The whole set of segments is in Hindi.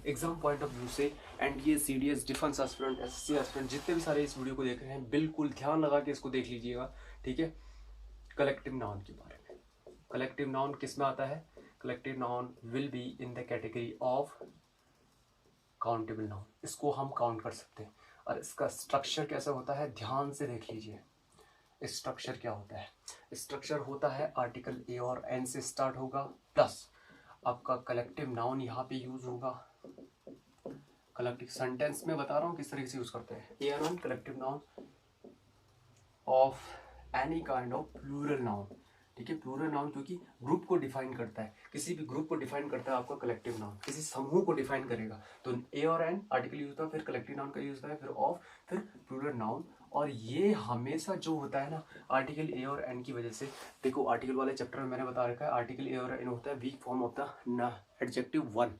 एग्जाम पॉइंट ऑफ व्यू से NDA, CDS, defence aspirant, SSC aspirant, जितने भी सारे इस वीडियो को देख रहे हैं बिल्कुल ध्यान लगा के इसको देख लीजिएगा, ठीक है। कलेक्टिव नाउन के बारे में, कलेक्टिव नाउन किस में आता है? Collective noun will be in the category of countable noun, इसको हम काउंट कर सकते हैं। और इसका स्ट्रक्चर कैसा होता है, ध्यान से देख लीजिए। स्ट्रक्चर क्या होता है? स्ट्रक्चर होता है आर्टिकल ए और एन से स्टार्ट होगा, प्लस आपका कलेक्टिव नाउन यहाँ पे यूज होगा। कलेक्टिव सेंटेंस में बता रहा हूँ किस तरीके से यूज करते हैं। ए और an collective noun of any kind of plural noun, ठीक है। प्लूरल नाउन क्योंकि ग्रुप को डिफाइन करता है, किसी भी ग्रुप को डिफाइन करता है आपका कलेक्टिव नाउन, किसी समूह को डिफाइन करेगा तो ए और एन आर्टिकल यूज होता है, फिर कलेक्टिव नाउन का यूज होता है, फिर ऑफ, फिर प्लूरल नाउन। और ये हमेशा जो होता है ना आर्टिकल ए और एन की वजह से, देखो आर्टिकल वाले चैप्टर में मैंने बता रखा है आर्टिकल ए और एन होता है weak form of the adjective one,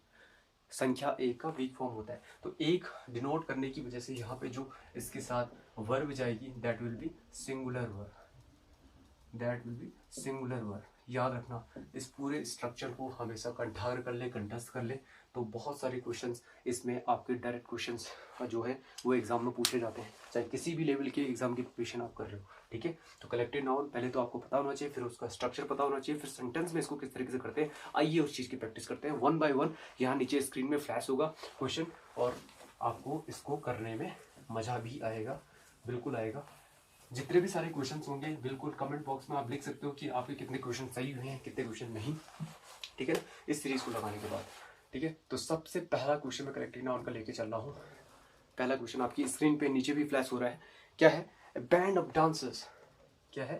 संख्या एक का वीक फॉर्म होता है। तो एक डिनोट करने की वजह से यहाँ पे जो इसके साथ वर्ब जाएगी that will be singular verb, that will be singular verb. याद रखना, इस पूरे स्ट्रक्चर को हमेशा कंठाग्र कर ले, कंठस्थ कर ले, तो बहुत सारे क्वेश्चंस इसमें आपके डायरेक्ट क्वेश्चंस जो है वो एग्जाम में पूछे जाते हैं, चाहे किसी भी लेवल के एग्जाम की प्रिपरेशन आप कर रहे हो, ठीक है। तो कलेक्टिव नाउन पहले तो आपको पता होना चाहिए, फिर उसका स्ट्रक्चर पता होना चाहिए, फिर सेंटेंस में इसको किस तरीके से करते हैं। आइए उस चीज़ की प्रैक्टिस करते हैं वन बाय वन। यहाँ नीचे स्क्रीन में फ्लैश होगा क्वेश्चन, और आपको इसको करने में मज़ा भी आएगा, बिल्कुल आएगा। जितने भी सारे क्वेश्चंस होंगे बिल्कुल कमेंट बॉक्स में आप लिख सकते हो कि आपके कितने क्वेश्चन सही हुए हैं, कितने क्वेश्चन नहीं, ठीक है ना, इस सीरीज को लगाने के बाद, ठीक है। तो सबसे पहला क्वेश्चन मैं कलेक्टिव नाउन का लेके चल रहा हूँ। पहला क्वेश्चन आपकी स्क्रीन पे नीचे भी फ्लैश हो रहा है, क्या है? बैंड ऑफ डांसर्स, क्या है?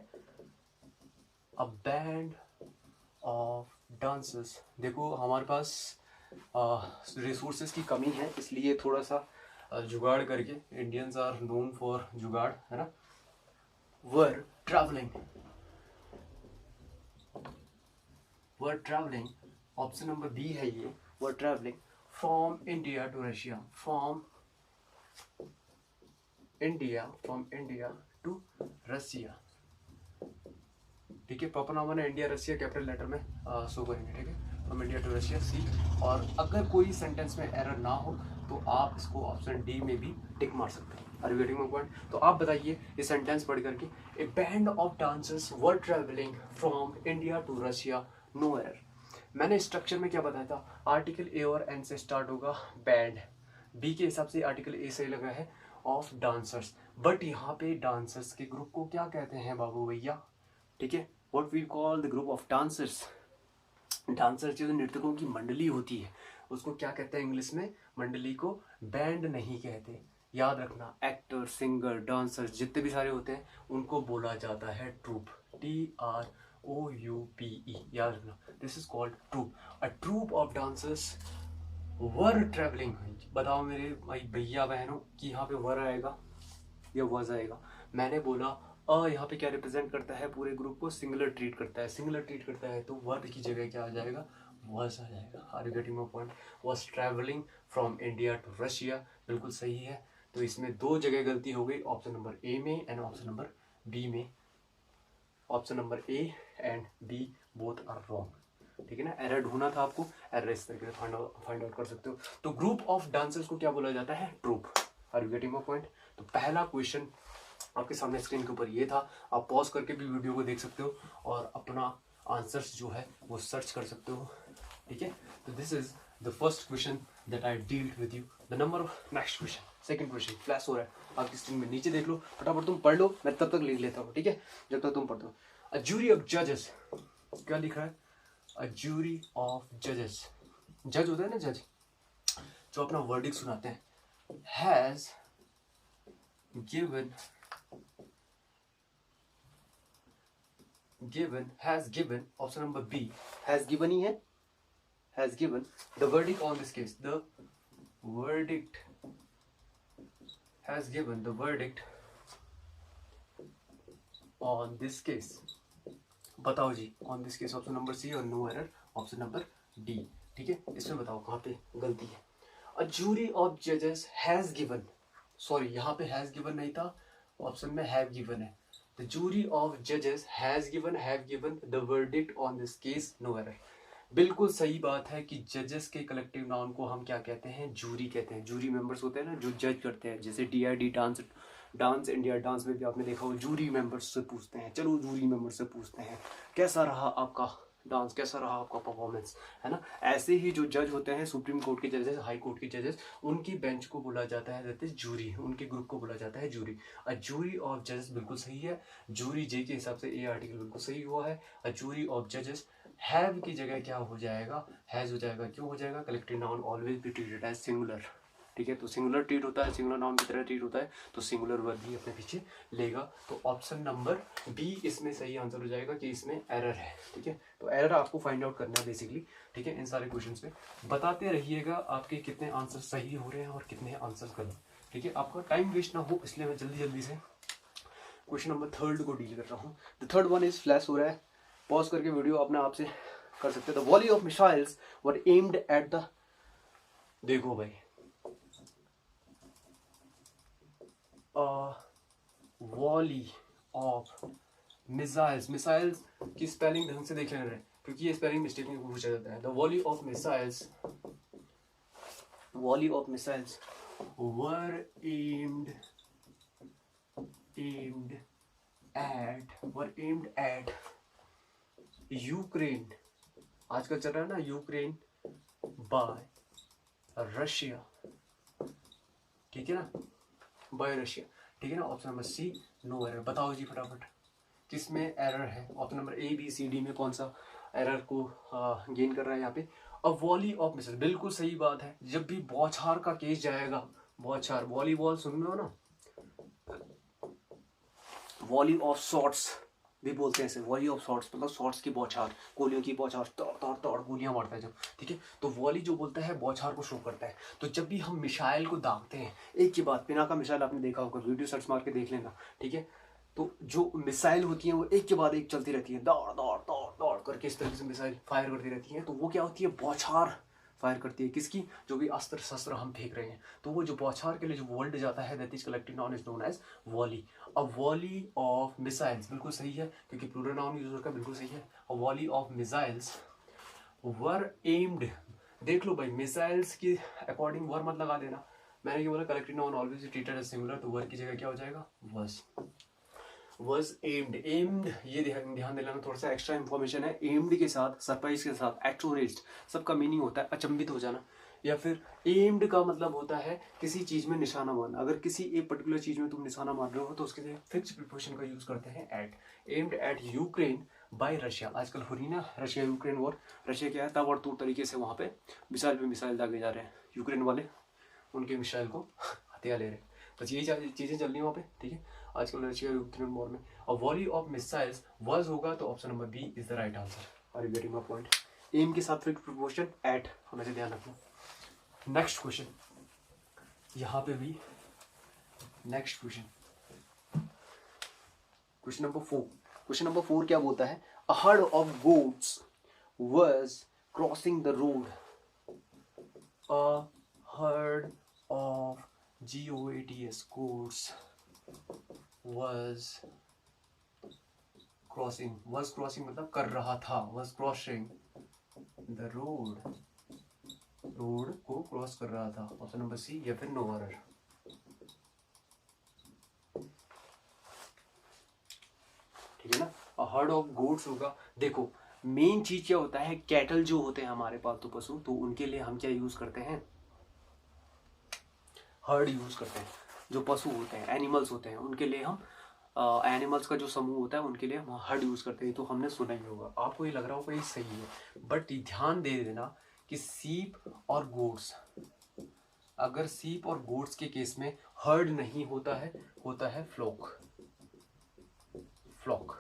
A band of dancers. देखो हमारे पास रिसोर्सेज की कमी है, इसलिए थोड़ा सा जुगाड़ करके, इंडियंस आर नोन फॉर जुगाड़, है ना। were traveling option number B है ये, were traveling from India to Russia, from India to Russia, ठीक है। प्रॉपर नाम है इंडिया रशिया, कैपिटल लेटर में शो करेंगे, ठीक है। From India to Russia C. और अगर कोई सेंटेंस में एरर ना हो तो आप इसको ऑप्शन डी में भी टिक मार सकते हैं। Are you getting my point? तो आप बताइए ये सेंटेंस पढ़ करके, a band of dancers were travelling from India to Russia, no error. मैंने स्ट्रक्चर में क्या बताया था, आर्टिकल ए और एन से स्टार्ट होगा, बैंड, बी के हिसाब से आर्टिकल ए से लगा है, ऑफ डांसर्स, बट यहाँ पे डांसर्स के ग्रुप को क्या कहते हैं बाबू भैया, ठीक है। What we call the group of dancers, dancers जो नृत्यकों की मंडली होती है उसको क्या कहते हैं इंग्लिश में? मंडली को बैंड नहीं कहते। याद रखना, एक्टर, सिंगर, डांसर जितने भी सारे होते हैं उनको बोला जाता है ट्रूप, TROUPE, याद रखना, this is called troupe. A troupe of dancers were travelling. बताओ मेरे भाई भैया बहनों कि यहाँ पे वर आएगा या वॉज आएगा? मैंने बोला यहाँ पे क्या रिप्रेजेंट करता है, पूरे ग्रुप को सिंगुलर ट्रीट करता है, सिंगुलर ट्रीट करता है तो वर्ड की जगह क्या आ जाएगा? वॉज आ जाएगा। Are you getting my point? Was travelling from India to Russia, बिल्कुल सही है। तो इसमें दो जगह गलती हो गई, ऑप्शन नंबर ए में एंड ऑप्शन नंबर बी में। Option number A and B both are wrong, ठीक है ना। एरर ढूंढना था आपको, एरर इस तरीके से फाइंड आउट कर सकते हो। तो ग्रुप ऑफ डांसर्स को क्या बोला जाता है? Troupe. Are you getting my point? तो पहला क्वेश्चन आपके सामने स्क्रीन के ऊपर ये था, आप पॉज करके भी वीडियो को देख सकते हो और अपना आंसर्स जो है वो सर्च कर सकते हो, ठीक है। तो this is the first question that I dealt with you. The number of next question, second question flash हो रहा है आपकी स्क्रीन में, नीचे देख लो, फटाफट तुम पढ़ लो, मैं तब तक लिख लेता हूँ, ठीक है, जब तक तुम पढ़ते हो। अ जूरी ऑफ जजेस, क्या लिख रहा है? अ जूरी ऑफ जजेस, जज होता है ना, जज जो अपना वर्डिक्ट सुनाते हैं, has given option number B, has given ही है, has given the verdict on this case, the verdict has given the verdict on this case। बताओ जी, on this case option number C और no error option number D, ठीक है। इसमें बताओ कहाँ पे गलती है। A jury of judges has given, sorry यहाँ पे has given नहीं था, ऑप्शन में have given है। The jury of judges have given the verdict on this case, no error। बिल्कुल सही बात है कि जजेस के कलेक्टिव नाउन को हम क्या कहते हैं, जूरी कहते हैं। जूरी मेंबर्स होते हैं ना जो जज करते हैं, जैसे DID dance dance India dance में भी आपने देखा होगा जूरी मेंबर्स से पूछते हैं, चलो जूरी मेंबर्स से पूछते हैं कैसा रहा आपका डांस, कैसा रहा आपका परफॉर्मेंस, है ना। ऐसे ही जो जज होते हैं सुप्रीम कोर्ट के जजेस, हाई कोर्ट के जजेस, उनकी बेंच को बोला जाता है दैट इज जूरी, उनके ग्रुप को बोला जाता है जूरी। अ जूरी ऑफ जजेस बिल्कुल सही है, जूरी जे के हिसाब से ए आर्टिकल बिल्कुल सही हुआ है। अ जूरी ऑफ जजेस हैव की जगह क्या हो जाएगा, हैज हो जाएगा। क्यों हो जाएगा, collective noun always be treated as singular, ठीक है। तो सिंगुलर ट्रीट होता है, सिंगुलर नाउन की तरह ट्रीट होता है, तो सिंगुलर वर्ब भी अपने पीछे लेगा। तो ऑप्शन नंबर बी इसमें सही आंसर हो जाएगा कि इसमें एरर है, ठीक है। तो एरर आपको फाइंड आउट करना है बेसिकली, ठीक है। इन सारे क्वेश्चंस में बताते रहिएगा आपके कितने आंसर सही हो रहे हैं और कितने आंसर गलत, ठीक है। आपका टाइम वेस्ट ना हो इसलिए मैं जल्दी जल्दी से क्वेश्चन नंबर 3 को डील कर रहा हूँ। The third one is flash हो रहा है, पॉज करके वीडियो अपने आप से कर सकते हैं। The volley of missiles were aimed at the, देखो भाई वॉली ऑफ मिसाइल्स, मिसाइल्स की स्पेलिंग ढंग से देख लेना है क्योंकि ये स्पेलिंग मिस्टेक में पूछा जाता है। The volley of missiles, volley of missiles were aimed at Ukraine, आजकल चल रहा है ना यूक्रेन, बाय रशिया, ठीक है ना, बाय रशिया, ठीक है ना। Option number C no error. बताओ जी फटाफट किसमें एरर है, ऑप्शन नंबर ABCD में कौन सा एरर को गेन कर रहा है यहाँ पे। अ वॉली ऑफ मिसाइल, बिल्कुल सही बात है। जब भी बौछार का केस जाएगा, बौछार, वॉलीबॉल सुन रहे हो ना, वॉली ऑफ शॉट्स भी बोलते हैं इसे, वॉली ऑफ शॉट्स मतलब शॉट्स की बौछार, गोलियों की बौछार, तोड़ तोड़ तोड़ गोलियां मारता है जब, ठीक है। तो वॉली जो बोलता है बौछार को शो करता है। तो जब भी हम मिसाइल को दागते हैं, एक के बाद बिना का मिसाइल आपने देखा होगा, वीडियो सर्च मार के देख लेना, ठीक है। तो जो मिसाइल होती है वो एक के बाद एक चलती रहती है, दौड़ दौड़ दौड़ दौड़ करके इस तरीके से मिसाइल फायर करती रहती है। तो वो क्या होती है, बौछार फायर करती है, किसकी, जो भी अस्त्र शस्त्र हम फेंक रहे हैं। तो वो जो बौछार के लिए जो वर्ल्ड जाता है that is collective noun is known as volley. A volley of missiles बिल्कुल सही है क्योंकि प्लूरल नाउन यूज होकर बिल्कुल सही है। A volley of missiles were aimed, देख लो भाई मिसाइल्स की अकॉर्डिंग वर मत लगा देना, मैंने क्या बोला, collective noun always treated as singular, तो वर की जगह क्या हो जाएगा, was aimed, aimed ये ध्यान दिलाना, थोड़ा सा एक्स्ट्रा इन्फॉर्मेशन है। aimed के साथ, सरप्राइज के साथ, एक्चुरेस्ट सबका मीनिंग होता है अचंभित हो जाना, या फिर aimed का मतलब होता है किसी चीज में निशाना मारना। अगर किसी एक पर्टिकुलर चीज में तुम निशाना मार रहे हो तो उसके लिए फिक्स प्रीपोजिशन का यूज करते हैं at. aimed at Ukraine by Russia, आजकल हो रही ना रशिया यूक्रेन वॉर, रशिया क्या है तब और तूर तरीके से वहां पे मिसाइल दागे जा रहे हैं, यूक्रेन वाले उनके मिसाइल को हथियार ले रहे हैं। बस यही चीजें चल रही है वहाँ पे, ठीक है, आजकल रशिया यूक्रेन वॉर में। और वॉली ऑफ मिसाइल्स वाज होगा तो option number B is the right answer. Are you getting my point. M के साथ फिर प्रोपोर्शन एट हमें ध्यान रखना। नेक्स्ट क्वेश्चन, यहाँ पे भी next question, question number 4। Question number 4 क्या बोलता है, a herd of goats was crossing the road, a herd of GOATS goats was crossing मतलब कर रहा था, was crossing the road, road को क्रॉस कर रहा था। ऑप्शन नंबर सी या फिर नो एरर, ठीक है ना। अ हर्ड ऑफ गोट्स होगा। देखो मेन चीज क्या होता है, कैटल जो होते हैं हमारे पालतू पशु, तो उनके लिए हम क्या यूज करते हैं, हर्ड यूज करते हैं। जो पशु होते हैं, एनिमल्स होते हैं, उनके लिए हम एनिमल्स का जो समूह होता है उनके लिए हम हर्ड यूज करते हैं। तो हमने सुना ही होगा, आपको ये लग रहा होगा ये सही है, बट ध्यान दे देना कि सीप और गोट्स, अगर सीप और गोट्स के केस में हर्ड नहीं होता है, होता है फ्लॉक, फ्लॉक,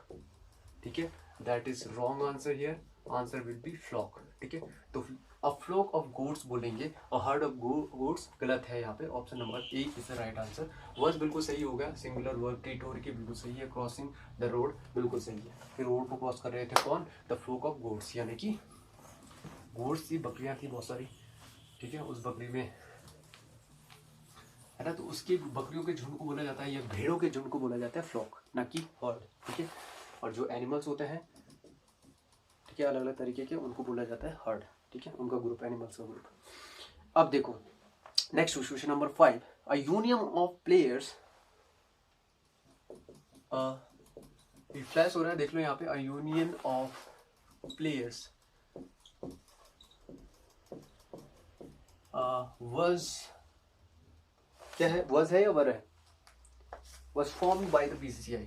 ठीक है। That is wrong answer here, answer will be flock, ठीक है। तो अ फ्लॉक ऑफ गोट्स बोलेंगे, और हर्ड ऑफ गोट्स गलत है यहाँ पे। Option number A is the right answer. Word बिल्कुल सही हो गया, सिंगुलर वर्ब ट्रीट हो रही है, बिल्कुल सही है। क्रॉसिंग द रोड बिल्कुल सही है, फिर रोड को क्रॉस कर रहे थे कौन, द फ्लॉक ऑफ गोट्स, यानी कि गोट्स थी, बकरियां थी बहुत सारी, ठीक है। उस बकरी में है ना, तो उसके बकरियों के झुंड को बोला जाता है या भेड़ों के झुंड को बोला जाता है फ्लॉक, ना कि हर्ड, ठीक है। और जो एनिमल्स होते हैं, ठीक है, अलग अलग तरीके के, उनको बोला जाता है हर्ड। ठीक है, उनका ग्रुप, एनिमल्स का ग्रुप। अब देखो next question number 5, a union of players, flash हो रहा है देख लो यहाँ पे, a union of players was, क्या है, was है या वर है, was formed by the BCCI,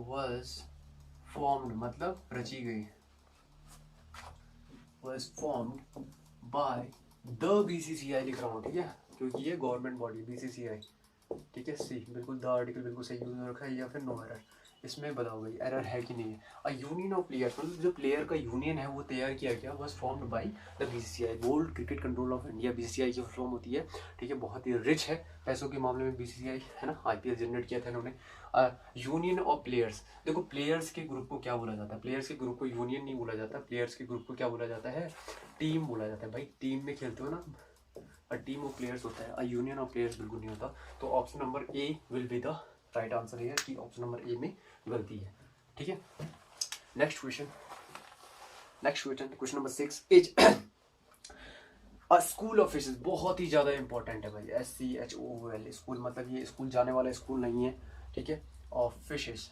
was formed मतलब रची गई, was formed by the BCCI लिख रहा हूँ, ठीक है, क्योंकि ये गवर्नमेंट बॉडी BCCI। ठीक है, सी बिल्कुल, द आर्टिकल बिल्कुल सही यूज हो रखा है, या फिर नो एरर, इसमें बताओ भाई एरर है कि नहीं है। अ यूनियन ऑफ प्लेयर्स मतलब जो प्लेयर का यूनियन है वो तैयार किया गया, was formed by the BCCI, board cricket control of India, BCCI की फॉर्म होती है। ठीक है, बहुत ही रिच है पैसों के मामले में बीसीसीआई, है ना, आईपीएल जनरेट किया था इन्होंने। यूनियन ऑफ प्लेयर्स, देखो प्लेयर्स के ग्रुप को क्या बोला जाता है, प्लेयर्स के ग्रुप को यूनियन नहीं बोला जाता, प्लेयर्स के ग्रुप को क्या बोला जाता है, टीम बोला जाता है। भाई टीम में खेलते हो ना, अ टीम ऑफ प्लेयर्स होता है, अ यूनियन ऑफ प्लेयर्स बिल्कुल नहीं होता। तो option number A will be the right answer है कि ऑप्शन नंबर ए में गलती है। ठीक है, next question, question number 6 is a school of fishes, बहुत ही ज्यादा इंपॉर्टेंट है भाई, SCHOOL, स्कूल मतलब ये स्कूल जाने वाला स्कूल नहीं है। ठीक है, of fishes,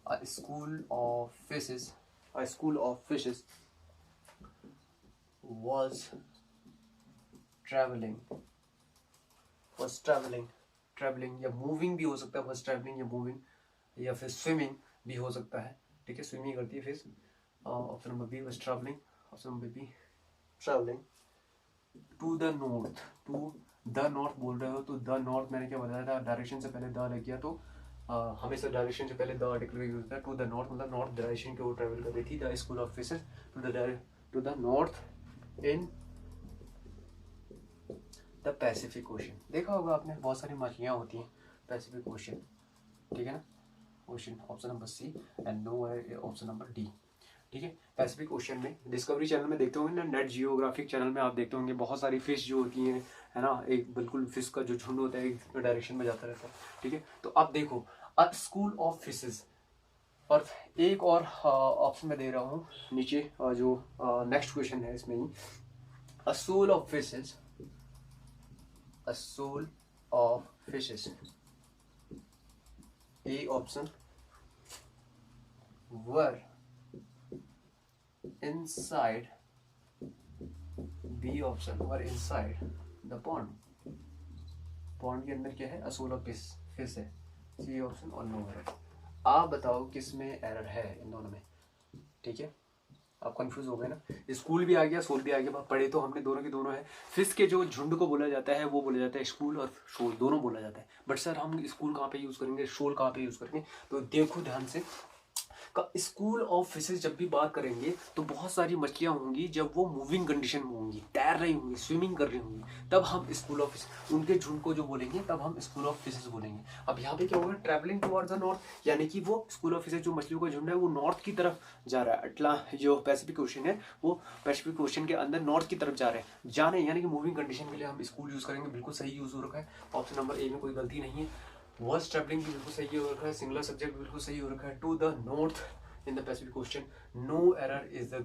a school of fishes, a school of fishes was traveling या मूविंग भी हो सकता है, was traveling या मूविंग, या फिर स्विमिंग भी हो सकता है। ठीक है, स्विमिंग करती है फिर। Option number B was traveling, option number B traveling to the north, to the north बोल रहे हो तो द नॉर्थ मैंने क्या बताया था, डायरेक्शन से पहले द लग गया तो हमेशा डायरेक्शन से पहले द आर्टिकल का यूज होता है। टू द नॉर्थ मतलब नॉर्थ डायरेक्शन के वो ट्रेवल कर रही थी, the school of fishes to the north in the Pacific Ocean. देखा होगा आपने, बहुत सारी मछलियाँ होती हैं पैसिफिक ओशन। ठीक है ना, ocean, option number C, and no option number D. ठीक है, पैसिफिक ओशन में डिस्कवरी चैनल में देखते होंगे ना, नेट जियोग्राफिक चैनल में आप देखते होंगे बहुत सारी फिश जो होती हैं, है ना, एक बिल्कुल फिश का जो झुंड होता है एक डायरेक्शन में जाता रहता है। ठीक है, तो अब देखो अ स्कूल ऑफ फिशेस, और एक और ऑप्शन में दे रहा हूँ नीचे, जो नेक्स्ट क्वेश्चन है इसमें ही, a shoal of fishes, a soul of fishes, A option were inside, B option were inside the pond, pond के अंदर क्या है, a soul of fish है, C option और no error। आप बताओ किस में एरर है इन दोनों में। ठीक है, आप कंफ्यूज हो गए ना, स्कूल भी आ गया सोल भी आ गया, पढ़े तो हमने दोनों के दोनों है। फिश के जो झुंड को बोला जाता है वो बोला जाता है स्कूल, और शोल दोनों बोला जाता है। बट सर हम स्कूल कहाँ पे यूज करेंगे, शोल कहाँ पे यूज करेंगे, तो देखो ध्यान से, का स्कूल ऑफ फिशेस जब भी बात करेंगे तो बहुत सारी मछलियां होंगी जब वो मूविंग कंडीशन में होंगी, तैर रही होंगी, स्विमिंग कर रही होंगी, तब हम स्कूल ऑफ फिश, उनके झुंड को जो बोलेंगे तब हम स्कूल ऑफ फिशेस बोलेंगे। अब यहाँ पे क्या होगा, ट्रैवलिंग टुवर्ड्स द नॉर्थ, यानी कि वो स्कूल ऑफ फिशेस जो मछलियों का झुंड है वो नॉर्थ की तरफ जा रहा है। जो पैसिफिक ओशन है वो पैसिफिक ओशन के अंदर नॉर्थ की तरफ जा रहे हैं, यानी कि मूविंग कंडीशन के लिए हम स्कूल यूज करेंगे, बिल्कुल सही यूज हो रखा है। ऑप्शन नंबर ए में कोई गलती नहीं है, वर्स ट्रैवलिंग भी बिल्कुल सही हो रखा है, सिंगुलर सब्जेक्ट बिल्कुल सही हो रखा है, to the north in the Pacific Ocean, no error is the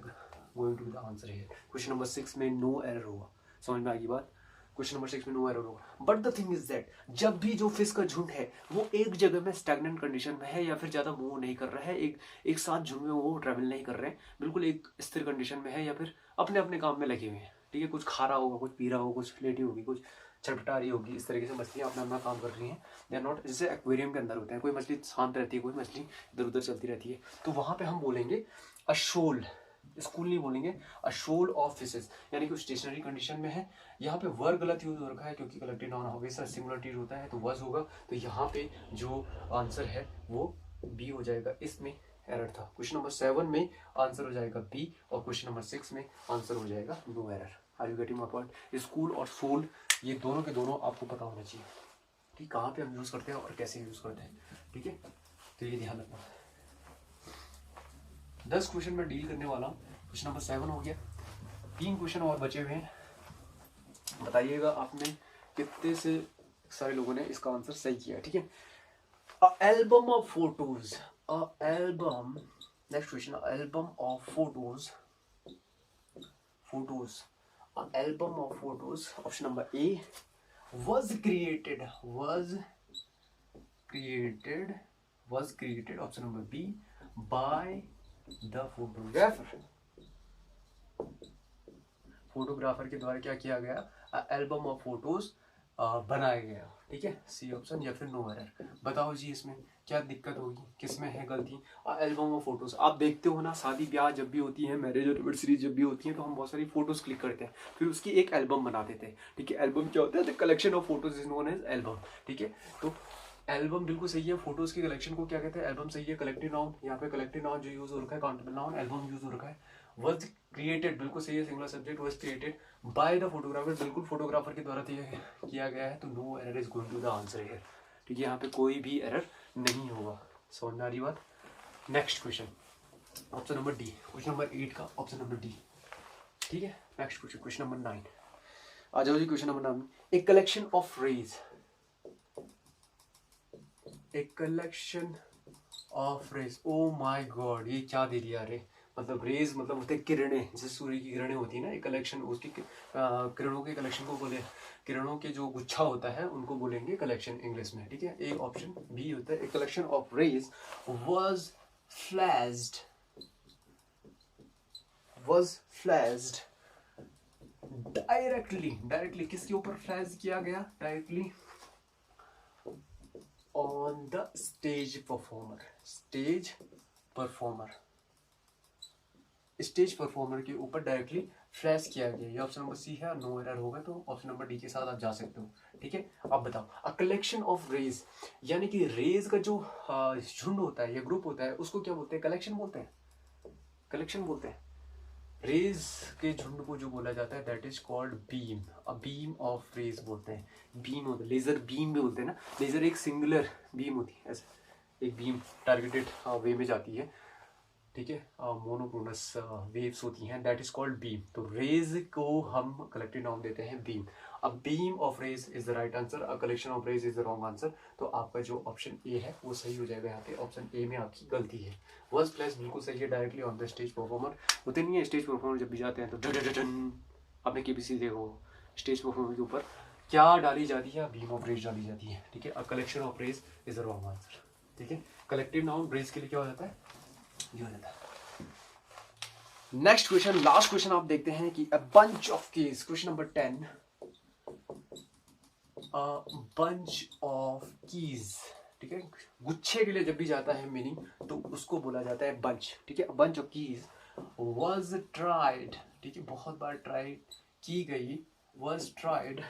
going to be the answer here। Question number 6 में नो एरर होगा, समझ में आ गई बात, क्वेश्चन नंबर 6 में नो एरर होगा। But the thing is that जब भी जो फिश का झुंड है वो एक जगह में स्टैग्नेंट कंडीशन में है या फिर ज्यादा मूव नहीं कर रहा है, एक साथ झुंड में वो ट्रेवल नहीं कर रहे हैं, बिल्कुल एक स्थिर कंडीशन में है, या फिर अपने अपने काम में लगे हुए हैं। ठीक है, कुछ खा रहा होगा, कुछ पी रहा होगा, कुछ लेटी होगी, कुछ छटपटा रही होगी, इस तरीके से मछलियाँ अपना अपना काम कर रही हैं। दे आर नॉट, जैसे एक्वेरियम के अंदर होते हैं, कोई मछली शांत रहती है, कोई मछली इधर उधर चलती रहती है, तो वहां पे हम बोलेंगे अ शोल, स्कूल नहीं बोलेंगे, अ शोल ऑफ फिशेस, यानी कि स्टेशनरी कंडीशन में है। यहाँ पे वर गलत यूज हो रखा है क्योंकि कलेक्टिव नाउन हमेशा सिंगुलरिटी होता है, तो वज होगा, तो यहाँ पे जो आंसर है वो बी हो जाएगा, इसमें एरर था। क्वेश्चन नंबर 7 में आंसर हो जाएगा बी, और क्वेश्चन नंबर 6 में आंसर हो जाएगा no error. Are you getting my point? School और सोल ये दोनों के दोनों आपको पता होना चाहिए कि कहाँ पे हम यूज करते हैं और कैसे यूज करते हैं। ठीक है, तो ये ध्यान रखना। 10 क्वेश्चन में डील करने वाला हूँ, क्वेश्चन नंबर 7 हो गया, 3 क्वेश्चन और बचे हुए हैं। बताइएगा आपने कितने से सारे लोगों ने इसका आंसर सही किया। ठीक है, अ album of photos, a album next question, album of photos, album of photos, option number A was created, option number B, by the photographer, photographer के द्वारा क्या किया गया, एल्बम ऑफ फोटोज बनाया गया, ठीक है, सी ऑप्शन, या फिर नो एरर। बताओ जी इसमें क्या दिक्कत होगी, किसमें है गलती। एल्बम ऑफ फोटोज आप देखते हो ना, शादी ब्याह जब भी होती है, मैरिज एनिवर्सरी जब भी होती है, तो हम बहुत सारी फोटोज क्लिक करते हैं, फिर उसकी एक एल्बम बना देते हैं, ठीक है। एल्बम क्या होता है, the collection of photos is known as album, ठीक है। तो एल्बम बिल्कुल सही है, फोटोज की कलेक्शन को क्या कहते हैं, एल्बम सही है। कलेक्टिव नाउन, यहाँ पे कलेक्टिव नाउन जो यूज हो रखा है, काउंटेबल नाउन एल्बम यूज हो रखा है। वाज क्रिएटेड बिल्कुल सही है, singular subject, was created by the photographer, बिल्कुल फोटोग्राफर के द्वारा किया गया है, तो no error is going to the answer here, ठीक है। यहाँ पे कोई भी एरर नहीं होगा, समझ में आ रही बात। Next question, option number D, question number 8 का ऑप्शन नंबर डी, ठीक है। नेक्स्ट क्वेश्चन, क्वेश्चन नंबर 9, आ जाओ जी। Question number 9, a collection of rays, a collection of rays, oh my god, ये क्या दे दिया रे। मतलब रेज मतलब होते हैं किरणें, जैसे सूर्य की किरणें होती है ना, एक कलेक्शन, उसकी किरणों के कलेक्शन को बोले, किरणों के जो गुच्छा होता है उनको बोलेंगे कलेक्शन इंग्लिश में, ठीक है। एक ऑप्शन बी होता है, a collection of rays was flashed directly किसके ऊपर फ्लैश किया गया, directly on the stage performer के ऊपर डायरेक्टली फ्लैश किया गया। ये ऑप्शन नंबर सी है, नो एरर होगा, तो ऑप्शन नंबर डी के साथ आप जा सकते हो, ठीक है। अब बताओ, अ कलेक्शन ऑफ रेज, यानी कि रेज का जो झुंड होता है या ग्रुप होता है, उसको क्या बोलते हैं, कलेक्शन बोलते हैं। रेज के झुंड को जो बोला जाता है, that is called beam, a beam of rays बोलते हैं। बीम होता है, लेजर बीम भी बोलते हैं ना, लेजर एक सिंगुलर बीम होती है, ऐसे एक बीम टारगेटेड वे में जाती है, ठीक है। मोनोक्रोनस वेव्स होती हैं, दैट इज कॉल्ड बीम। तो रेज को हम कलेक्टिव नाउन देते हैं beam. A beam of rays is the right answer, a collection of rays is the wrong answer. तो आपका जो ऑप्शन ए है वो सही हो जाएगा, यहाँ पे ऑप्शन ए में आपकी गलती है। वर्स प्लेस बिल्कुल सही है, directly on the stage performer होते नहीं है, स्टेज परफॉर्मर जब भी जाते हैं तो आपने केबीसी देखो, स्टेज परफॉर्मर के ऊपर क्या डाली जाती है, बीम ऑफ रेज डाली जाती है, ठीक है। A collection of rays is the wrong answer, ठीक है। कलेक्टिव नाउन रेज के लिए क्या हो जाता है, ये हो जाता है। नेक्स्ट क्वेश्चन, लास्ट क्वेश्चन आप देखते हैं कि a bunch of keys, question number 10, a bunch of keys, ठीक है। गुच्छे के लिए जब भी जाता है मीनिंग, तो उसको बोला जाता है बंच, ठीक है। Bunch of keys was tried, ठीक है, बहुत बार ट्राई की गई, was tried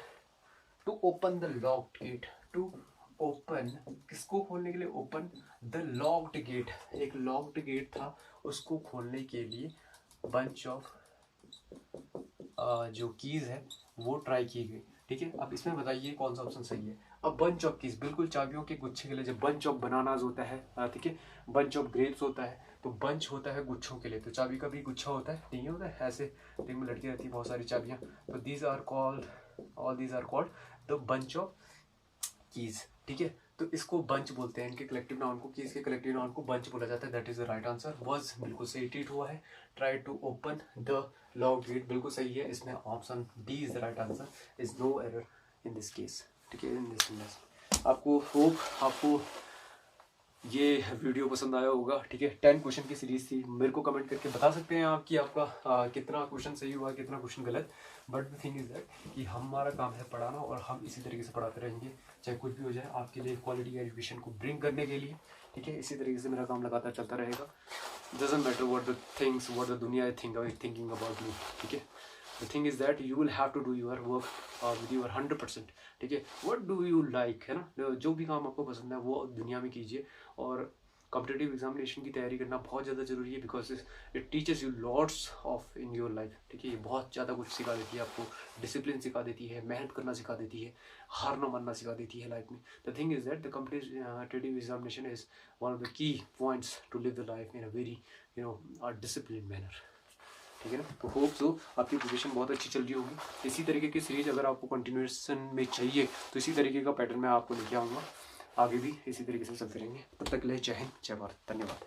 to open the locked gate, to open, किसको खोलने के लिए, ओपन द लॉक्ड गेट, एक लॉक्ड गेट था, उसको खोलने के लिए बंच ऑफ जो कीज है वो ट्राई की गई, ठीक है। अब इसमें बताइए कौन सा ऑप्शन सही है। अब बंच ऑफ कीज बिल्कुल चाबियों के गुच्छे के लिए, जब बंच ऑफ बनानाज होता है, ठीक है, बंच ऑफ ग्रेप्स होता है, तो बंच होता है गुच्छों के लिए, तो चाबी का भी गुच्छा होता है, नहीं होता है, ऐसे दिन में लड़की रहती है बहुत सारी चाबियां, तो these are called the bunch of keys, ठीक है। तो इसको बंच बोलते हैं, इनके कलेक्टिव नाउन को, कीज के कलेक्टिव नाउन को बंच बोला जाता है, that is the right answer. Was बिल्कुल सही ट्रीट हुआ है, try to open the locked gate बिल्कुल सही है, इसमें option D is the right answer, is no error in this case, ठीक है। इन दिस आपको होप आपको ये वीडियो पसंद आया होगा, ठीक है। 10 क्वेश्चन की सीरीज थी, मेरे को कमेंट करके बता सकते हैं आप कि आपका कितना क्वेश्चन सही हुआ, कितना क्वेश्चन गलत, but the thing is that कि हमारा काम है पढ़ाना, और हम इसी तरीके से पढ़ाते रहेंगे, चाहे कुछ भी हो जाए, आपके लिए क्वालिटी एजुकेशन को ब्रिंग करने के लिए, ठीक है। इसी तरीके से मेरा काम लगातार चलता रहेगा, डजंट मैटर व्हाट द दुनिया इज थिंकिंग अबाउट मी, ठीक है। The thing is that you will have to do your work with your 100%, ठीक है। What do you like, है ना, जो भी काम आपको पसंद है वो दुनिया में कीजिए, और कॉम्पिटिटिव एग्जामिनेशन की तैयारी करना बहुत ज़्यादा जरूरी है, because it teaches you lots of in your life, ठीक है। ये बहुत ज़्यादा कुछ सिखा देती है आपको, डिसिप्लिन सिखा देती है, मेहनत करना सिखा देती है, हार ना मानना सिखा देती है लाइफ में। The thing is that the competitive examination is one of the key points to live the life in a very discipline manner, ठीक है ना। तो होप सो आपकी प्रिपरेशन बहुत अच्छी चल रही होगी। इसी तरीके की सीरीज अगर आपको कंटिन्यूएशन में चाहिए, तो इसी तरीके का पैटर्न मैं आपको लेके आऊँगा, आगे भी इसी तरीके से चलते रहेंगे। तब तक के लिए जय हिंद, जय भारत, धन्यवाद।